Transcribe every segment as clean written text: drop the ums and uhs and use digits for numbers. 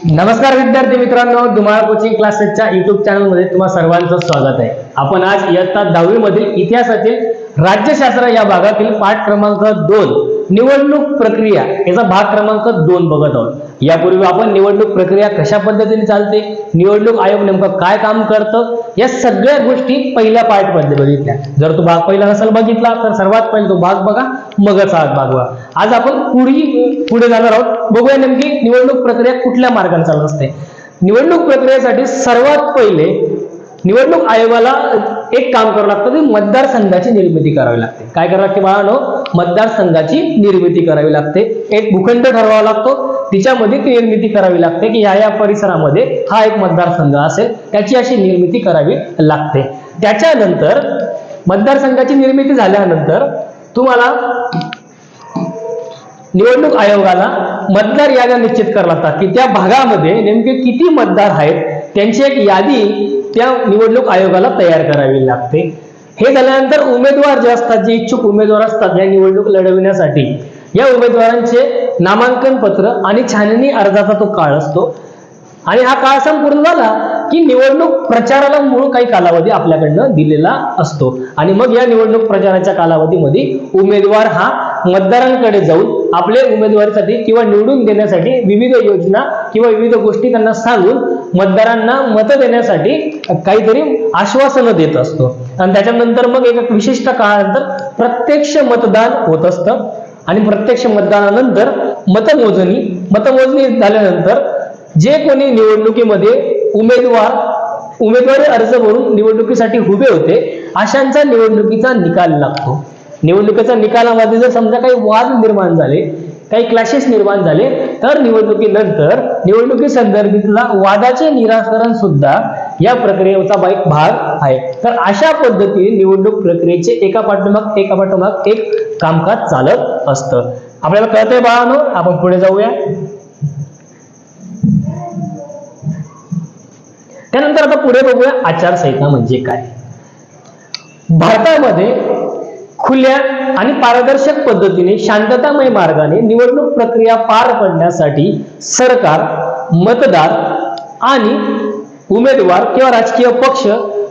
नमस्कार विद्यार्थी मित्रांनो, धुमाळ कोचिंग क्लासेसच्या युट्यूब चॅनल मध्ये तुम्हा सर्वांचं स्वागत आहे। आपण आज इयत्ता 10वी मधील इतिहासातील राज्यशास्त्र या भागातील पाठ क्रमांक 2 निवडणूक प्रक्रिया याचा भाग क्रमांक 2 बघत आहोत। यापूर्वी आपण निवडणूक प्रक्रिया कशा पद्धतीने चालते, निवडणूक आयोग नेमकं काय काम करतं, या सगळ्या गोष्टी पहिल्या पार्ट मध्ये बघितल्या। जर तो भाग पहिला नसेल बघितला तर सर्वात पहिले तो भाग बघा, मगच हा भाग बघा। आज आपण पुढे जाणार आहोत। बघूया नेमकी निवडणूक प्रक्रिया कुठल्या मार्गाने चालत असते। निवडणूक प्रक्रियेसाठी सर्वात पहिले निवडणूक आयोगाला एक काम करावं लागतं, की मतदारसंघाची निर्मिती करावी लागते। काय करावं लागते बाळांनो? मतदारसंघाची निर्मिती करावी लागते। एक भूखंड ठरवावा लागतो, तिच्यामध्ये ती निर्मिती करावी लागते की या परिसरामध्ये हा एक मतदारसंघ असेल, त्याची अशी निर्मिती करावी लागते। त्याच्यानंतर मतदारसंघाची निर्मिती झाल्यानंतर तुम्हाला निवडणूक आयोगाला मतदार याद्या निश्चित कराव्या लागतात की त्या भागामध्ये नेमके किती मतदार आहेत, त्यांची एक यादी त्या निवडणूक आयोगाला तयार करावी लागते। हे झाल्यानंतर उमेदवार जे असतात, जे इच्छुक उमेदवार असतात या निवडणूक लढविण्यासाठी, या उमेदवारांचे नामांकन पत्र आणि छाननी अर्जाचा तो काळ असतो। आणि हा काळ संपूर्ण झाला की निवडणूक प्रचाराला मूळ काही कालावधी आपल्याकडनं दिलेला असतो। आणि मग या निवडणूक प्रचाराच्या कालावधीमध्ये उमेदवार हा मतदारांकडे जाऊन आपले उमेदवारीसाठी किंवा निवडून देण्यासाठी विविध योजना किंवा विविध गोष्टी त्यांना सांगून मतदारांना मत देण्यासाठी काहीतरी आश्वासनं देत असतो। आणि त्याच्यानंतर मग एका विशिष्ट काळानंतर प्रत्यक्ष मतदान होत असतं। आणि प्रत्यक्ष मतदानानंतर मतमोजणी झाल्यानंतर जे कोणी निवडणुकीमध्ये उमेदवारी अर्ज भरून निवडणुकीसाठी उभे होते अशांचा निवडणुकीचा निकाल लागतो। निवडणुकीच्या निकालामध्ये जर समजा काही वाद निर्माण झाले, काही क्लॅशेस निर्माण झाले, तर निवडणुकीनंतर निवडणुकी संदर्भातला वादाचे निराकरण सुद्धा या प्रक्रियेचा एक भाग आहे। तर अशा पद्धतीने निवडणूक प्रक्रियेचे एका पाठोपाठ एक कामकाज चालत असतं। आपल्याला कळतंय बाळांनो? आपण पुढे जाऊया। त्यानंतर आता पुढे बघूया आचारसंहिता म्हणजे काय। भारतामध्ये खुल्या आणि पारदर्शक पद्धतीने शांततामय मार्गाने निवडणूक प्रक्रिया पार पडण्यासाठी सरकार, मतदार आणि उमेदवार किंवा राजकीय पक्ष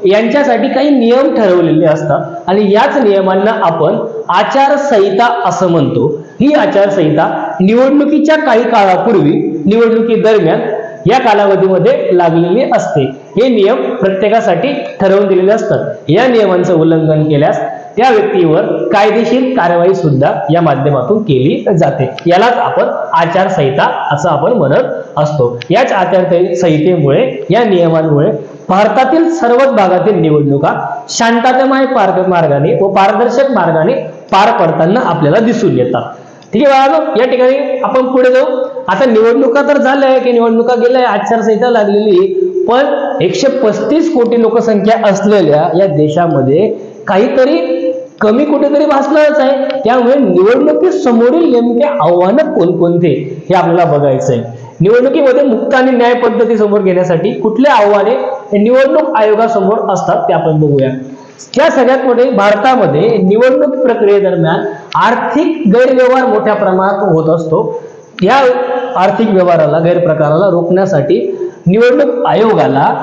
यांच्यासाठी काही नियम ठरवलेले असतात आणि याच नियमांना आपण आचारसंहिता असं म्हणतो। ही आचारसंहिता निवडणुकीच्या काही काळापूर्वी, निवडणुकी दरम्यान या कालावधीमध्ये लागलेली असते। हे नियम प्रत्येकासाठी ठरवून दिलेले असतात। या नियमांचं उल्लंघन केल्यास त्या व्यक्तीवर कायदेशीर कारवाई सुद्धा या माध्यमातून केली जाते। यालाच आपण आचारसंहिता असं आपण म्हणत असतो। याच आचारसंहितेमुळे, या नियमांमुळे भारतातील सर्वच भागातील निवडणुका शांततामय मार्गाने व पारदर्शक मार्गाने पार पडताना आपल्याला दिसून येतात। ठीक आहे बाळांनो, या ठिकाणी आपण पुढे जाऊ। आता निवडणुका तर झाल्या की निवडणुका गेल्या, आचारसंहिता लागलेली, पण 135 कोटी लोकसंख्या असलेल्या या देशामध्ये काहीतरी कमी कुठेतरी भासणारच आहे। त्यामुळे निवडणुकीसमोरील नेमके आव्हानं कोणकोणते हे आपल्याला बघायचं आहे। निवडणुकीमध्ये मुक्त आणि न्याय पद्धती समोर घेण्यासाठी कुठले आव्हाने निवडणूक आयोगासमोर असतात ते आपण बघूया। त्या सगळ्यात मोठे भारतामध्ये निवडणूक प्रक्रियेदरम्यान आर्थिक गैरव्यवहार मोठ्या प्रमाणात होत असतो। या आर्थिक व्यवहाराला, गैरप्रकाराला रोखण्यासाठी निवडणूक आयोगाला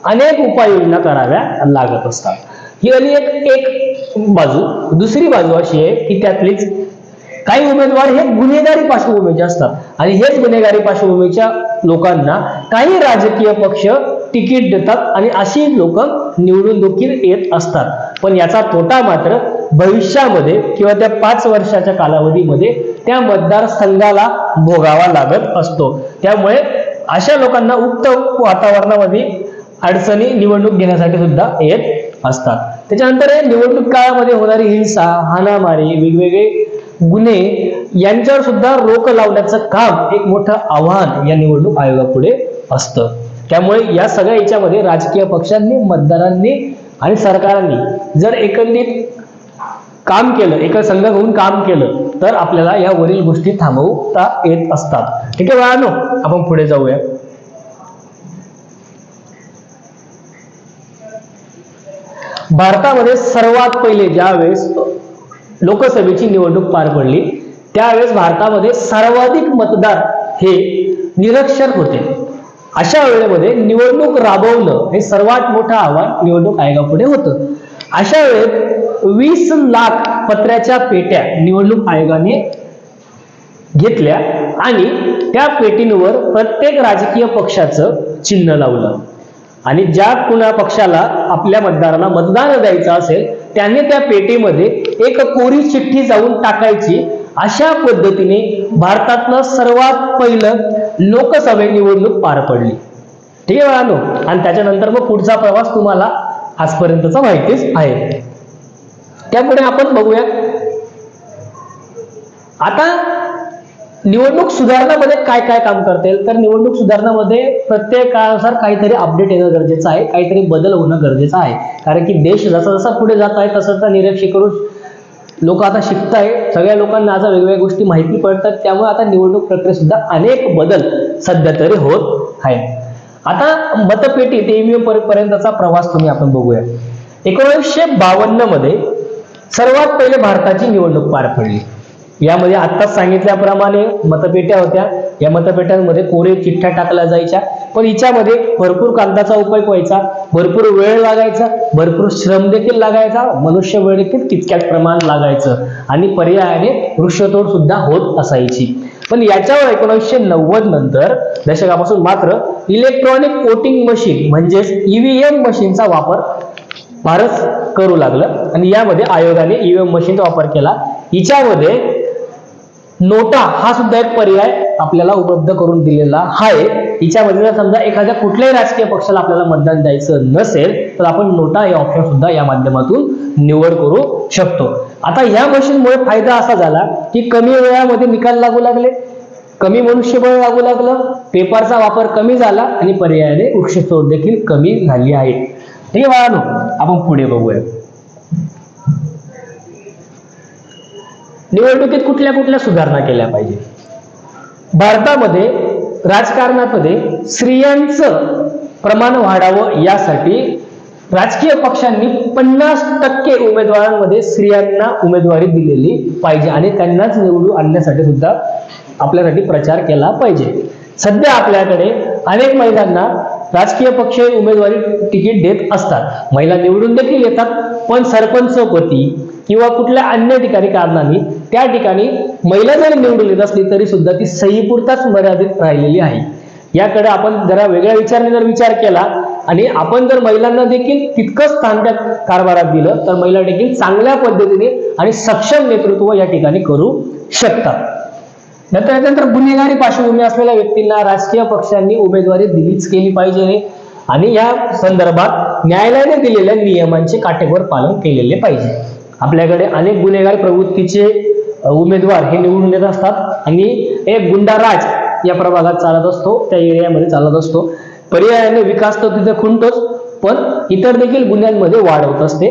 अनेक उपाययोजना कराव्या लागत असतात। ही आली एक बाजू। दुसरी बाजू अशी आहे की त्यातलीच काही उमेदवार हे गुन्हेगारी पार्श्वभूमीचे असतात आणि हेच गुन्हेगारी पार्श्वभूमीच्या लोकांना काही राजकीय पक्ष तिकीट देतात आणि अशी लोक निवडून देखील येत असतात। पण याचा तोटा मात्र भविष्यामध्ये किंवा त्या 5 वर्षाच्या कालावधीमध्ये त्या मतदारसंघाला भोगावा लागत असतो। त्यामुळे अशा लोकांना उक्त वातावरणामध्ये अडचणी निवडणूक घेण्यासाठी सुद्धा येत असतात। त्याच्यानंतर निवडणूक काळामध्ये होणारी हिंसा, हाणामारी, वेगवेगळे गुन्हे यांच्यावर सुद्धा रोख लावण्याचं काम एक मोठं आव्हान या निवडणूक आयोगापुढे असतं। त्यामुळे या सगळ्या याच्यामध्ये राजकीय पक्षांनी, मतदारांनी आणि सरकारांनी जर एकत्रित काम केलं, एका संघ होऊन काम केलं तर आपल्याला या वरील गोष्टी थांबवता येत असतात। ठीक आहे बाळांनो, आपण पुढे जाऊया। भारतामध्ये सर्वात पहिले ज्यावेळेस लोकसभेची निवडणूक पार पडली त्यावेळेस भारतामध्ये सर्वाधिक मतदार हे निरक्षर होते। अशा वेळेमध्ये निवडणूक राबवणं हे सर्वात मोठं आव्हान निवडणूक आयोगापुढे होतं. अशा वेळेत 20 लाख पत्र्याच्या पेट्या निवडणूक आयोगाने घेतल्या आणि त्या पेटींवर प्रत्येक राजकीय पक्षाचं चिन्ह लावलं आणि ज्या कुणा पक्षाला आपल्या मतदारांना मतदान द्यायचं असेल त्याने त्या पेटीमध्ये एक कोरी चिठ्ठी जाऊन टाकायची. अशा पद्धतीने भारतातलं सर्वात पहिलं लोकसभा निवडणूक पार पडली. ठीक आहे बाळांनो, आणि त्याच्यानंतर मग पुढचा प्रवास तुम्हाला आजपर्यंतचा माहितीच आहे. त्यापुढे आपण बघूया आता निवडणूक सुधारणामध्ये काय काय काम करता येईल. तर निवडणूक सुधारणामध्ये प्रत्येक काळानुसार काहीतरी अपडेट येणं गरजेचं आहे, काहीतरी बदल होणं गरजेचं आहे. कारण की देश जसा जसा पुढे जात आहे तसं निरीक्षेकडून लोक आता शिकताय, सगळ्या लोकांना आता वेगवेगळ्या गोष्टी माहिती पडतात. त्यामुळे आता निवडणूक प्रक्रियेत सुद्धा अनेक बदल सध्या तरी होत आहे. आता मतपेटी ते ईव्हीएम पर्यंतचा प्रवास तुम्ही आपण बघूया. 1952 मध्ये सर्वात पहिले भारताची निवडणूक पार पडली. यामध्ये आत्ताच सांगितल्याप्रमाणे मतपेट्या होत्या. या मतपेट्यांमध्ये कोरे चिठ्ठ्या टाकल्या जायच्या, पण हिच्यामध्ये भरपूर कागदाचा उपयोग व्हायचा, भरपूर वेळ लागायचा, भरपूर श्रम देखील लागायचा, मनुष्यबळ देखील तितक्याच प्रमाण लागायचं आणि पर्यायाने वृक्षतोड सुद्धा होत असायची. पण याच्यावर 1990 नंतर दशकापासून मात्र इलेक्ट्रॉनिक वोटिंग मशीन म्हणजेच ईव्हीएम मशीनचा वापर भारत करू लागलं आणि यामध्ये आयोगाने ईव्हीएम मशीनचा वापर केला. हिच्यामध्ये नोटा हा सुद्धा एक पर्याय आपल्याला उपलब्ध करून दिलेला आहे. हिच्यामध्ये जर समजा एखाद्या कुठल्याही राजकीय पक्षाला आपल्याला मतदान द्यायचं नसेल तर आपण नोटा हे ऑप्शन सुद्धा या माध्यमातून निवड करू शकतो. आता या मशीनमुळे फायदा असा झाला की कमी वेळामध्ये निकाल लागू लागले, कमी मनुष्यबळ लागू लागलं, पेपरचा वापर कमी झाला आणि पर्यायाने वृक्षतोड देखील कमी झाली आहे. ठीक आहे बाळांनो, आपण पुढे बघूया. निवडणुकीत कुठल्या कुठल्या सुधारणा केल्या पाहिजे. भारतामध्ये राजकारणामध्ये स्त्रियांचं प्रमाण वाढावं यासाठी राजकीय पक्षांनी 50% उमेदवारांमध्ये स्त्रियांना उमेदवारी दिलेली पाहिजे आणि त्यांनाच निवडून आणण्यासाठी सुद्धा आपल्यासाठी प्रचार केला पाहिजे. सध्या आपल्याकडे अनेक महिलांना राजकीय पक्ष उमेदवारी तिकीट देत असतात, महिला निवडून देखील येतात, पण सरपंच पदी किंवा कुठल्या अन्य ठिकाणी कारणाने त्या ठिकाणी महिला जरी निवडून येत असली तरी सुद्धा ती सहीपुरताच मर्यादित राहिलेली आहे. याकडे आपण जरा वेगळ्या विचाराने जर विचार केला आणि आपण जर महिलांना देखील तितकंच स्थान त्या कारभारात दिलं तर महिला देखील चांगल्या पद्धतीने आणि सक्षम नेतृत्व या ठिकाणी करू शकतात. त्यानंतर गुन्हेगारी पार्श्वभूमी असलेल्या व्यक्तींना राजकीय पक्षांनी उमेदवारी दिलीच केली पाहिजे आणि या संदर्भात न्यायालयाने दिलेल्या नियमांचे काटेकोर पालन केलेले पाहिजे. आपल्याकडे अनेक गुन्हेगार प्रवृत्तीचे उमेदवार हे निवडून येत असतात आणि एक गुंडाराज या प्रभागात चालत असतो, त्या एरियामध्ये चालत असतो. पर्यायाने विकास तर तिथे खुंटतोच, पण इतर देखील गुन्ह्यांमध्ये वाढ होत असते.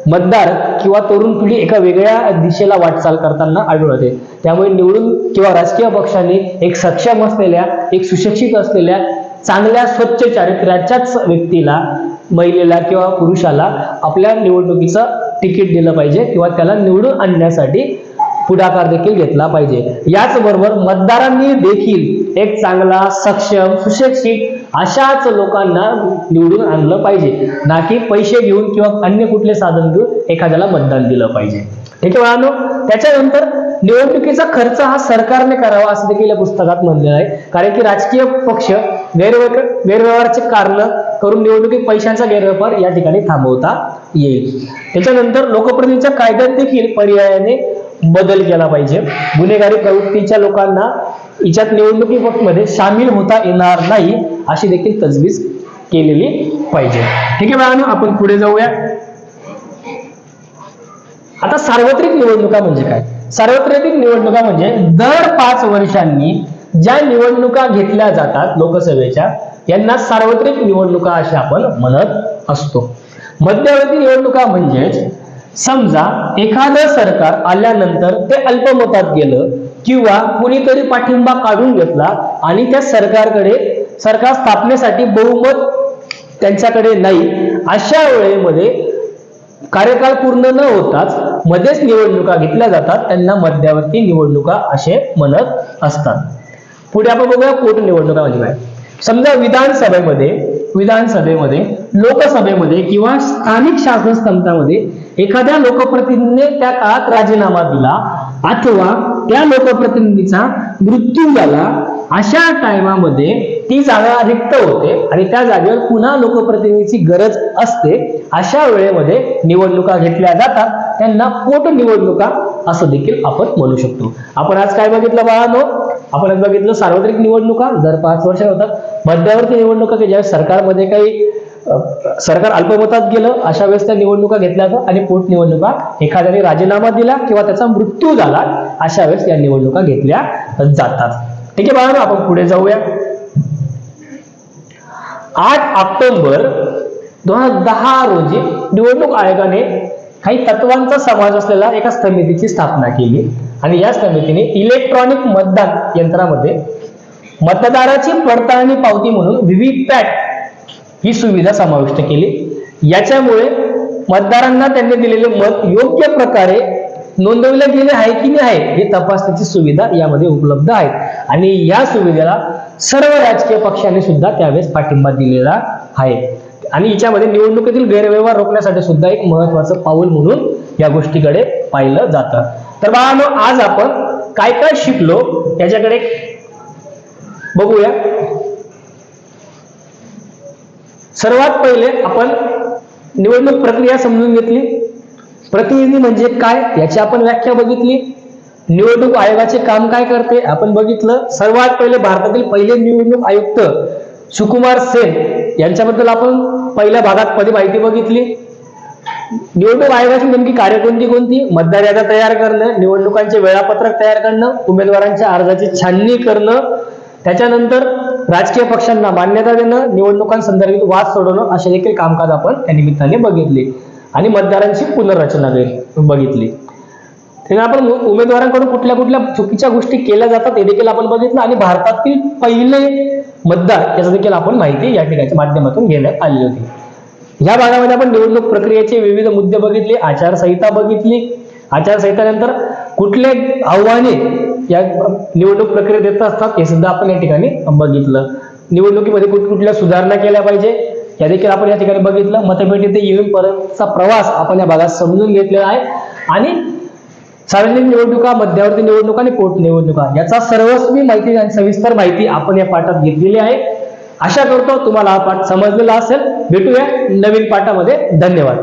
मतदार किंवा तरुण पिढी एका वेगळ्या दिशेला वाटचाल करताना आढळते. त्यामुळे निवडून किंवा राजकीय पक्षांनी एक सक्षम असलेल्या, एक सुशिक्षित असलेल्या, चांगल्या स्वच्छ चारित्र्याच्याच व्यक्तीला, महिलेला किंवा पुरुषाला आपल्या निवडणुकीचं तिकीट दिलं पाहिजे किंवा त्याला निवडून आणण्यासाठी पुढाकार देखील घेतला पाहिजे. याचबरोबर मतदारांनी देखील एक चांगला, सक्षम, सुशिक्षित अशाच लोकांना निवडून आणलं पाहिजे, ना की पैसे घेऊन किंवा अन्य कुठले साधन घेऊन एखाद्याला मतदान दिलं पाहिजे. ठीक आहे बाळांनो, त्याच्यानंतर निवडणुकीचा खर्च हा सरकारने करावा असं देखील या पुस्तकात म्हणलेलं आहे. कारण की राजकीय पक्ष गैरव्यवहाराचे कारण करून निवडणुकीत पैशांचा गैरव्यापार या ठिकाणी थांबवता येईल. त्याच्यानंतर लोकप्रतिनिधीच्या कायद्यात देखील पर्यायाने बदल केला पाहिजे. गुन्हेगारी प्रवृत्तीच्या लोकांना याच्यात निवडणुकीमध्ये सामील होता येणार नाही अशी देखील तजवीज केलेली पाहिजे. ठीक आहे बाळांनो, आपण पुढे जाऊया. आता सार्वत्रिक निवडणुका म्हणजे काय? सार्वत्रिक निवडणुका म्हणजे दर 5 वर्षांनी ज्या निवडणुका घेतल्या जातात लोकसभेच्या यांना सार्वत्रिक निवडणुका असे आपण म्हणत असतो. मध्यवर्ती निवडणुका म्हणजेच समजा एखादं सरकार आल्यानंतर ते अल्पमतात गेलं किंवा कुणीतरी पाठिंबा काढून घेतला आणि त्या सरकार स्थापनेसाठी बहुमत त्यांच्याकडे नाही, अशा वेळेमध्ये कार्यकाळ पूर्ण न होताच मध्येच निवडणुका घेतल्या जातात, त्यांना मध्यवर्ती निवडणुका असे म्हणत असतात. पुढे आपण बघूया पोटनिवडणुका म्हणजे काय. समजा विधानसभेमध्ये लोकसभेमध्ये किंवा स्थानिक शासनसंस्थांमध्ये एखाद्या लोकप्रतिनिधीने त्या काळात राजीनामा दिला अथवा त्या लोकप्रतिनिधीचा मृत्यू झाला, अशा टायमामध्ये ती जागा रिक्त होते आणि त्या जागेवर पुन्हा लोकप्रतिनिधीची गरज असते. अशा वेळेमध्ये निवडणुका घेतल्या जातात, त्यांना पोटनिवडणुका असं देखील आपण म्हणू शकतो. आपण आज काय बघितलं बाळांनो? आपण आज बघितलं सार्वत्रिक निवडणुका दर 5 वर्ष होतात, मध्यावधी निवडणुका की ज्यावेळेस सरकारमध्ये काही सरकार अल्पमतात गेलं अशा वेळेस त्या निवडणुका घेतल्या जातात, आणि पोटनिवडणुका एखाद्याने राजीनामा दिला किंवा त्याचा मृत्यू झाला अशा वेळेस या निवडणुका घेतल्या जातात. ठीक आहे बाळांनो, आपण पुढे जाऊया. 8 ऑक्टोबर 2010 रोजी निवडणूक आयोगाने काही तत्वांचा समावेश असलेल्या एका समितीची स्थापना केली आणि या समितीने इलेक्ट्रॉनिक मतदान यंत्रामध्ये मतदाराची पडताळणी पावती म्हणून व्हीव्हीपॅट ही सुविधा समाविष्ट केली. याच्यामुळे मतदारांना त्यांनी दिलेले मत योग्य प्रकारे नोंदवले गेले आहे की नाही हे तपासण्याची सुविधा यामध्ये उपलब्ध आहे आणि या सुविधेला सर्व राजकीय पक्षांनी सुद्धा त्यावेळेस पाठिंबा दिलेला आहे आणि याच्यामध्ये निवडणुकीतील गैरव्यवहार रोखण्यासाठी सुद्धा एक महत्वाचं पाऊल म्हणून या गोष्टीकडे पाहिलं जातं. तर बाळांनो, आज आपण काय काय शिकलो याच्याकडे बघूया. सर्वात पहिले आपण निवडणूक प्रक्रिया समजून घेतली. प्रतिनिधी म्हणजे काय याची आपण व्याख्या बघितली. निवडणूक आयोगाचे काम काय करते आपण बघितलं. सर्वात पहिले भारतातील पहिले निवडणूक आयुक्त सुकुमार सेन यांच्याबद्दल आपण पहिल्या भागात मध्ये माहिती बघितली. निवडणूक आयोगाची नेमकी कार्य कोणती? मतदार याद्या तयार करणं, निवडणुकांचे वेळापत्रक तयार करणं, उमेदवारांच्या अर्जाची छाननी करणं, त्याच्यानंतर राजकीय पक्षांना मान्यता देणं, निवडणुकांसंदर्भात वाद सोडवणं असे देखील कामकाज आपण त्या निमित्ताने बघितले आणि मतदारांची पुनर्रचना बघितली. तेव्हा आपण उमेदवारांकडून कुठल्या कुठल्या चुकीच्या गोष्टी केल्या जातात हे देखील आपण बघितलं आणि भारतातील पहिले मतदार याचा देखील आपण माहिती या ठिकाणच्या माध्यमातून घेण्यात आली होती. या भागामध्ये आपण निवडणूक प्रक्रियेचे विविध मुद्दे बघितले, आचारसंहिता बघितली, आचारसंहितेनंतर कुठले आव्हाने या निवडणूक प्रक्रियेत येत असतात हे सुद्धा आपण या ठिकाणी बघितलं. निवडणुकीमध्ये कुठल्या सुधारणा केल्या पाहिजे या देखील आपण या ठिकाणी बघितलं. मतपेटी ते ईव्हीएम पर्यंतचा प्रवास आपण या भागात समजून घेतलेला आहे आणि सार्वत्रिक निवडणुका, मध्यावधी निवडणुका आणि पोटनिवडणुका याचा सर्वस्वी माहिती आणि सविस्तर माहिती आपण या पाठात घेतलेली आहे. आशा करतो तुम्हाला हा पाठ समजलेला असेल. भेटूया नवीन पाठामध्ये. धन्यवाद.